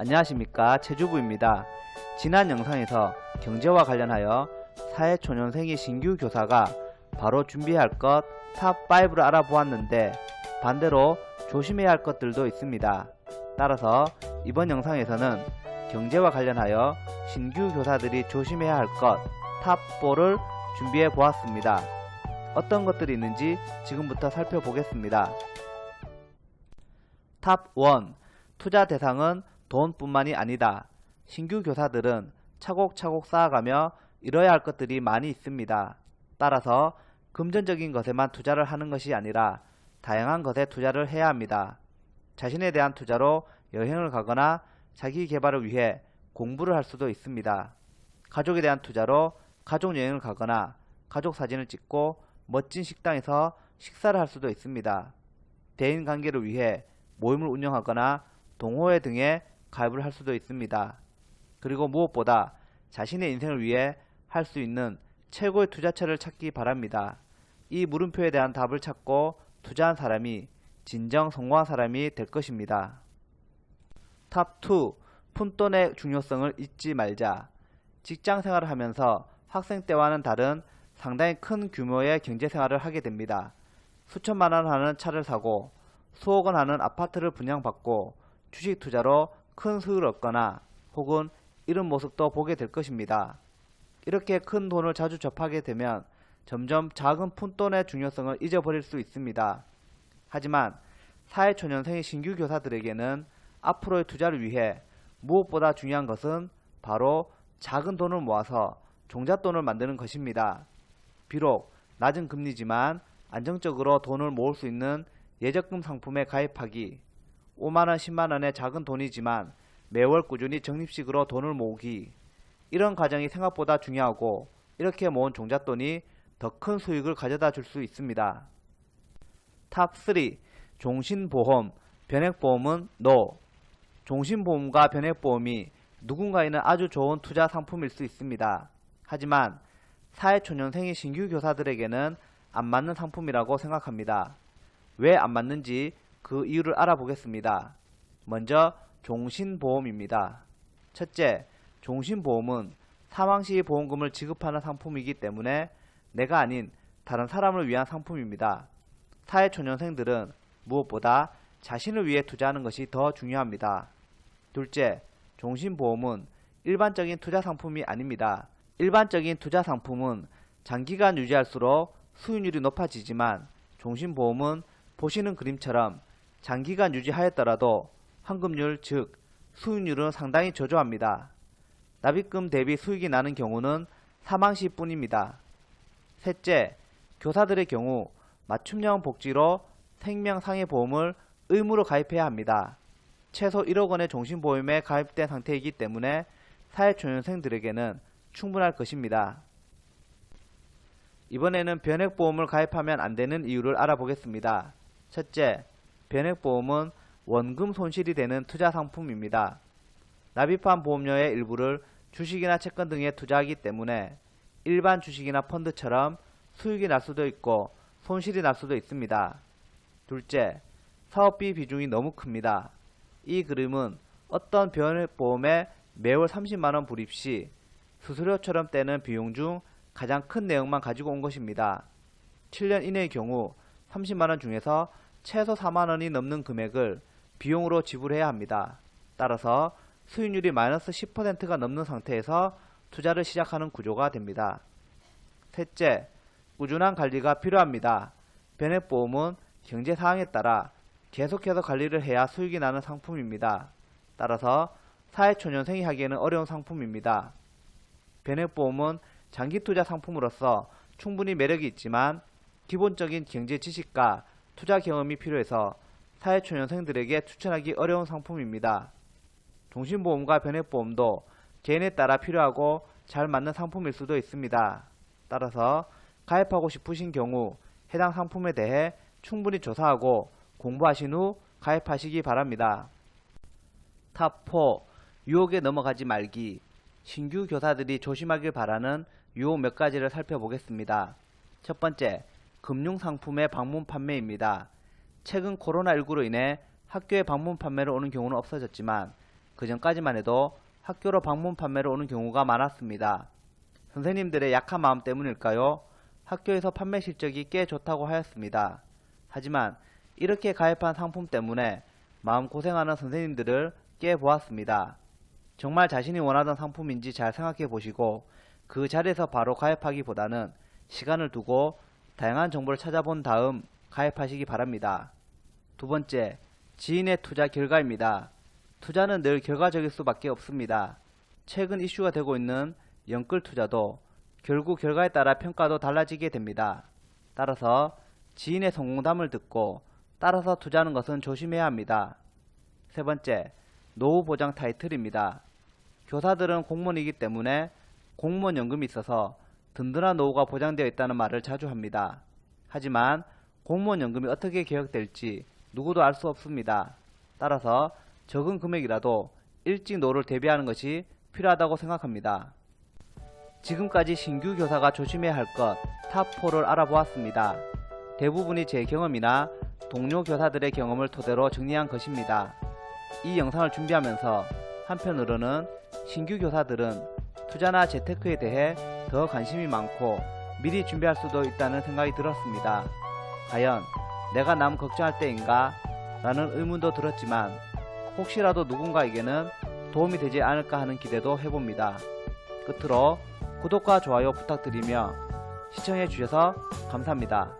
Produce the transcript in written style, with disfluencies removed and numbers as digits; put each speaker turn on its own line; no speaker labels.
안녕하십니까, 최주부입니다. 지난 영상에서 경제와 관련하여 사회초년생이 신규 교사가 바로 준비해야 할 것 탑5를 알아보았는데 반대로 조심해야 할 것들도 있습니다. 따라서 이번 영상에서는 경제와 관련하여 신규 교사들이 조심해야 할 것 탑4를 준비해 보았습니다. 어떤 것들이 있는지 지금부터 살펴보겠습니다. 탑1. 투자 대상은 돈뿐만이 아니다. 신규 교사들은 차곡차곡 쌓아가며 이뤄야 할 것들이 많이 있습니다. 따라서 금전적인 것에만 투자를 하는 것이 아니라 다양한 것에 투자를 해야 합니다. 자신에 대한 투자로 여행을 가거나 자기 개발을 위해 공부를 할 수도 있습니다. 가족에 대한 투자로 가족 여행을 가거나 가족 사진을 찍고 멋진 식당에서 식사를 할 수도 있습니다. 대인 관계를 위해 모임을 운영하거나 동호회 등에 가입을 할 수도 있습니다. 그리고 무엇보다 자신의 인생을 위해 할 수 있는 최고의 투자처를 찾기 바랍니다. 이 물음표에 대한 답을 찾고 투자한 사람이 진정 성공한 사람이 될 것입니다. 탑2. 푼돈의 중요성을 잊지 말자. 직장 생활을 하면서 학생 때와는 다른 상당히 큰 규모의 경제생활을 하게 됩니다. 수천만 원 하는 차를 사고 수억 원 하는 아파트를 분양받고 주식 투자로 큰 수익을 얻거나 혹은 이런 모습도 보게 될 것입니다. 이렇게 큰 돈을 자주 접하게 되면 점점 작은 푼돈의 중요성을 잊어버릴 수 있습니다. 하지만 사회초년생의 신규 교사들에게는 앞으로의 투자를 위해 무엇보다 중요한 것은 바로 작은 돈을 모아서 종잣돈을 만드는 것입니다. 비록 낮은 금리지만 안정적으로 돈을 모을 수 있는 예적금 상품에 가입하기, 5만원, 10만원의 작은 돈이지만 매월 꾸준히 적립식으로 돈을 모으기, 이런 과정이 생각보다 중요하고 이렇게 모은 종잣돈이 더 큰 수익을 가져다 줄 수 있습니다. 탑3. 종신보험, 변액보험은 NO. 종신보험과 변액보험이 누군가에는 아주 좋은 투자 상품일 수 있습니다. 하지만 사회초년생의 신규 교사들에게는 안 맞는 상품이라고 생각합니다. 왜 안 맞는지 그 이유를 알아보겠습니다. 먼저 종신보험입니다. 첫째, 종신보험은 사망시 보험금을 지급하는 상품이기 때문에 내가 아닌 다른 사람을 위한 상품입니다. 사회초년생들은 무엇보다 자신을 위해 투자하는 것이 더 중요합니다. 둘째, 종신보험은 일반적인 투자 상품이 아닙니다. 일반적인 투자 상품은 장기간 유지할수록 수익률이 높아지지만 종신보험은 보시는 그림처럼 장기간 유지하였더라도 환급률 즉 수익률은 상당히 저조합니다. 납입금 대비 수익이 나는 경우는 사망시 뿐입니다. 셋째, 교사들의 경우 맞춤형 복지로 생명상해보험을 의무로 가입해야 합니다. 최소 1억 원의 종신보험에 가입된 상태이기 때문에 사회초년생들에게는 충분할 것입니다. 이번에는 변액보험을 가입하면 안 되는 이유를 알아보겠습니다. 첫째, 변액보험은 원금 손실이 되는 투자 상품입니다. 납입한 보험료의 일부를 주식이나 채권 등에 투자하기 때문에 일반 주식이나 펀드처럼 수익이 날 수도 있고 손실이 날 수도 있습니다. 둘째, 사업비 비중이 너무 큽니다. 이 그림은 어떤 변액보험에 매월 30만원 불입 시 수수료처럼 떼는 비용 중 가장 큰 내용만 가지고 온 것입니다. 7년 이내의 경우 30만원 중에서 최소 4만원이 넘는 금액을 비용으로 지불해야 합니다. 따라서 수익률이 마이너스 10%가 넘는 상태에서 투자를 시작하는 구조가 됩니다. 셋째, 꾸준한 관리가 필요합니다. 변액보험은 경제 상황에 따라 계속해서 관리를 해야 수익이 나는 상품입니다. 따라서 사회초년생이 하기에는 어려운 상품입니다. 변액보험은 장기투자 상품으로서 충분히 매력이 있지만 기본적인 경제 지식과 투자 경험이 필요해서 사회초년생들에게 추천하기 어려운 상품입니다. 종신보험과 변액보험도 개인에 따라 필요하고 잘 맞는 상품일 수도 있습니다. 따라서 가입하고 싶으신 경우 해당 상품에 대해 충분히 조사하고 공부하신 후 가입하시기 바랍니다. 탑4. 유혹에 넘어가지 말기. 신규 교사들이 조심하길 바라는 유혹 몇 가지를 살펴보겠습니다. 첫 번째, 금융상품의 방문 판매입니다. 최근 코로나19로 인해 학교에 방문 판매로 오는 경우는 없어졌지만 그전까지만 해도 학교로 방문 판매를 오는 경우가 많았습니다. 선생님들의 약한 마음 때문일까요? 학교에서 판매 실적이 꽤 좋다고 하였습니다. 하지만 이렇게 가입한 상품 때문에 마음고생하는 선생님들을 꽤 보았습니다. 정말 자신이 원하던 상품인지 잘 생각해 보시고 그 자리에서 바로 가입하기보다는 시간을 두고 다양한 정보를 찾아본 다음 가입하시기 바랍니다. 두 번째, 지인의 투자 결과입니다. 투자는 늘 결과적일 수밖에 없습니다. 최근 이슈가 되고 있는 영끌 투자도 결국 결과에 따라 평가도 달라지게 됩니다. 따라서 지인의 성공담을 듣고 따라서 투자하는 것은 조심해야 합니다. 세 번째, 노후 보장 타이틀입니다. 교사들은 공무원이기 때문에 공무원 연금이 있어서 든든한 노후가 보장되어 있다는 말을 자주 합니다. 하지만 공무원 연금이 어떻게 개혁될지 누구도 알 수 없습니다. 따라서 적은 금액이라도 일찍 노후를 대비하는 것이 필요하다고 생각합니다. 지금까지 신규 교사가 조심해야 할 것 탑4를 알아보았습니다. 대부분이 제 경험이나 동료 교사들의 경험을 토대로 정리한 것입니다. 이 영상을 준비하면서 한편으로는 신규 교사들은 투자나 재테크에 대해 더 관심이 많고 미리 준비할 수도 있다는 생각이 들었습니다. 과연 내가 남 걱정할 때인가? 라는 의문도 들었지만 혹시라도 누군가에게는 도움이 되지 않을까 하는 기대도 해봅니다. 끝으로 구독과 좋아요 부탁드리며 시청해주셔서 감사합니다.